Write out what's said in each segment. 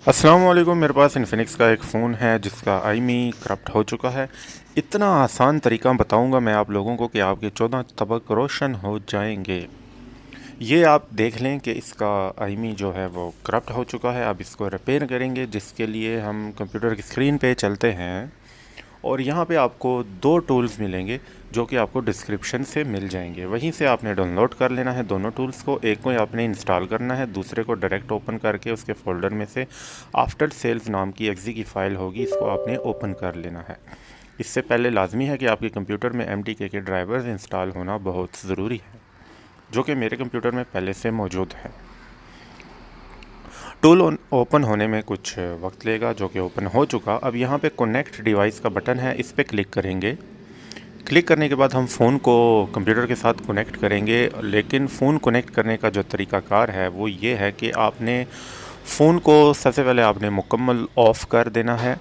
अस्सलाम वालेकुम। मेरे पास इन्फिनिक्स का एक फ़ोन है जिसका आईमी करप्ट हो चुका है। इतना आसान तरीका बताऊंगा मैं आप लोगों को कि आपके 14 तबक रोशन हो जाएंगे। ये आप देख लें कि इसका आईमी जो है वो करप्ट हो चुका है। अब इसको रिपेयर करेंगे, जिसके लिए हम कंप्यूटर की स्क्रीन पे चलते हैं और यहाँ पे आपको दो टूल्स मिलेंगे जो कि आपको डिस्क्रिप्शन से मिल जाएंगे। वहीं से आपने डाउनलोड कर लेना है दोनों टूल्स को। एक को आपने इंस्टॉल करना है, दूसरे को डायरेक्ट ओपन करके उसके फ़ोल्डर में से आफ्टर सेल्स नाम की एक्जी की फ़ाइल होगी, इसको आपने ओपन कर लेना है। इससे पहले लाजमी है कि आपके कंप्यूटर में MTK के ड्राइवर्स इंस्टॉल होना बहुत ज़रूरी है, जो कि मेरे कंप्यूटर में पहले से मौजूद है। टूल ओपन होने में कुछ वक्त लेगा, जो कि ओपन हो चुका। अब यहाँ पे कनेक्ट डिवाइस का बटन है, इस पर क्लिक करेंगे। क्लिक करने के बाद हम फ़ोन को कंप्यूटर के साथ कनेक्ट करेंगे, लेकिन फ़ोन कनेक्ट करने का जो तरीक़ाकार है वो ये है कि आपने फ़ोन को सबसे पहले आपने मुकम्मल ऑफ़ कर देना है,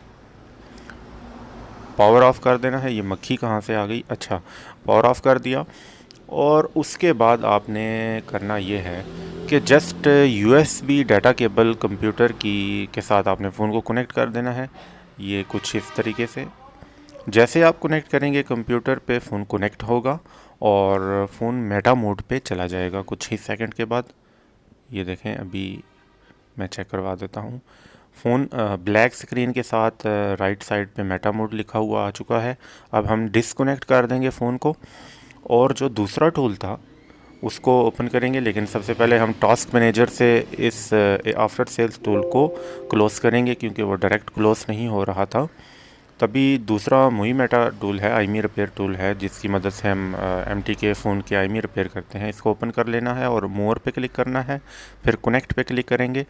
पावर ऑफ़ कर देना है। ये मक्खी कहाँ से आ गई? अच्छा, पावर ऑफ़ कर दिया। और उसके बाद आपने करना ये है कि just USB data cable computer की के साथ आपने फ़ोन को कनेक्ट कर देना है। ये कुछ इस तरीके से जैसे आप कनेक्ट करेंगे कंप्यूटर पे फ़ोन कनेक्ट होगा और फ़ोन मेटा मोड पे चला जाएगा कुछ ही सेकंड के बाद। ये देखें, अभी मैं चेक करवा देता हूँ। फ़ोन ब्लैक स्क्रीन के साथ राइट साइड पे मेटा मोड लिखा हुआ आ चुका है। अब हम डिसकनेक्ट कर देंगे फ़ोन को और जो दूसरा टूल था उसको ओपन करेंगे, लेकिन सबसे पहले हम टास्क मैनेजर से इस आफ्टर सेल्स टूल को क्लोज़ करेंगे, क्योंकि वो डायरेक्ट क्लोज़ नहीं हो रहा था। तभी दूसरा मुई मेटा टूल है, आईमी रिपेयर टूल है, जिसकी मदद से हम MTK फ़ोन के आईमी रिपेयर करते हैं। इसको ओपन कर लेना है और मोर पे क्लिक करना है, फिर कनेक्ट पे क्लिक करेंगे।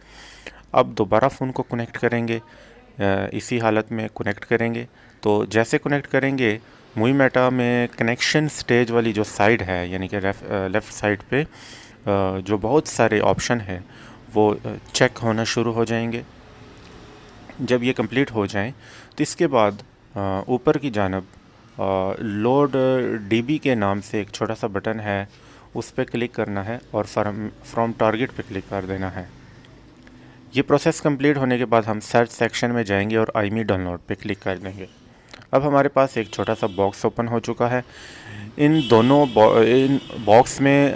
अब दोबारा फ़ोन को कनेक्ट करेंगे, इसी हालत में कनेक्ट करेंगे। तो जैसे कनेक्ट करेंगे, मुई मेटा में कनेक्शन स्टेज वाली जो साइड है, यानी कि लेफ़्ट साइड पे जो बहुत सारे ऑप्शन हैं वो चेक होना शुरू हो जाएंगे। जब ये कंप्लीट हो जाएं तो इसके बाद ऊपर की जानब लोड DB के नाम से एक छोटा सा बटन है, उस पर क्लिक करना है और फ्रॉम टारगेट पे क्लिक कर देना है। ये प्रोसेस कंप्लीट होने के बाद हम सर्च सेक्शन में जाएंगे और आईमी डाउनलोड पे क्लिक कर देंगे। अब हमारे पास एक छोटा सा बॉक्स ओपन हो चुका है। इन बॉक्स में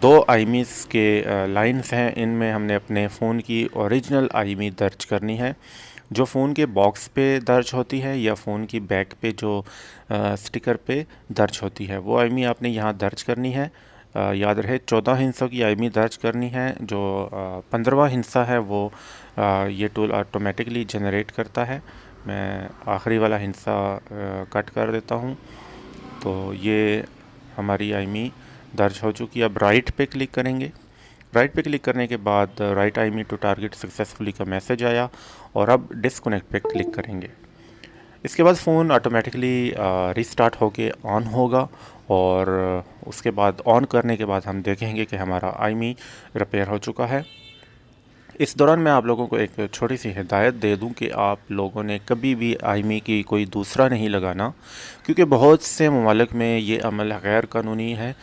दो आईमीज़ के लाइंस हैं। इनमें हमने अपने फ़ोन की ओरिजिनल आईमी दर्ज करनी है, जो फ़ोन के बॉक्स पे दर्ज होती है या फ़ोन की बैक पे जो स्टिकर पे दर्ज होती है, वो आईमी आपने यहाँ दर्ज करनी है। याद रहे 14 हिस्सों की आईमी दर्ज करनी है। जो 15वां हिस्सा है वो ये टूल ऑटोमेटिकली जनरेट करता है। मैं आखिरी वाला हिस्सा कट कर देता हूँ। तो ये हमारी आईमी दर्ज हो चुकी है। अब राइट पे क्लिक करेंगे। राइट पे क्लिक करने के बाद write IMEI to target successfully का मैसेज आया और अब डिस्कनेक्ट पे क्लिक करेंगे। इसके बाद फ़ोन ऑटोमेटिकली रीस्टार्ट होके ऑन होगा और उसके बाद ऑन करने के बाद हम देखेंगे कि हमारा आईमी रिपेयर हो चुका है। इस दौरान मैं आप लोगों को एक छोटी सी हिदायत दे दूं कि आप लोगों ने कभी भी आईमी की कोई दूसरा नहीं लगाना, क्योंकि बहुत से ममालिक में ये अमल गैर कानूनी है।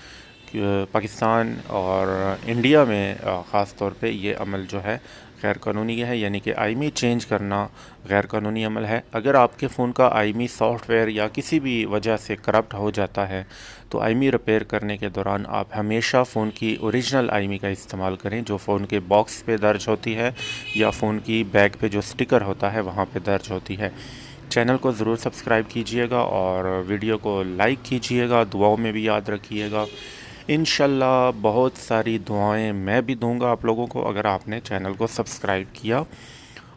पाकिस्तान और इंडिया में ख़ास तौर पे ये अमल जो है गैर कानूनी है, यानी कि आईमी चेंज करना गैर कानूनी अमल है। अगर आपके फ़ोन का आईमी सॉफ्टवेयर या किसी भी वजह से करप्ट हो जाता है तो आईमी रिपेयर करने के दौरान आप हमेशा फ़ोन की ओरिजिनल आईमी का इस्तेमाल करें, जो फ़ोन के बॉक्स पे दर्ज होती है या फ़ोन की बैक पे जो स्टिकर होता है वहाँ पे दर्ज होती है। चैनल को ज़रूर सब्सक्राइब कीजिएगा और वीडियो को लाइक कीजिएगा, दुआओं में भी याद रखिएगा। इंशाल्लाह बहुत सारी दुआएं मैं भी दूंगा आप लोगों को अगर आपने चैनल को सब्सक्राइब किया।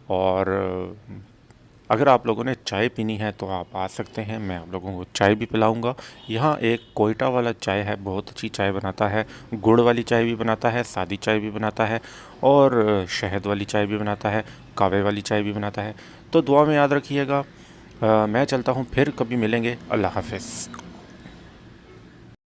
और अगर आप लोगों ने चाय पीनी है तो आप आ सकते हैं, मैं आप लोगों को चाय भी पिलाऊंगा। यहाँ एक कोयटा वाला चाय है, बहुत अच्छी चाय बनाता है। गुड़ वाली चाय भी बनाता है, सादी चाय भी बनाता है और शहद वाली चाय भी बनाता है, कावे वाली चाय भी बनाता है। तो दुआ में याद रखिएगा। मैं चलता हूँ, फिर कभी मिलेंगे। अल्लाह हाफ़िज़।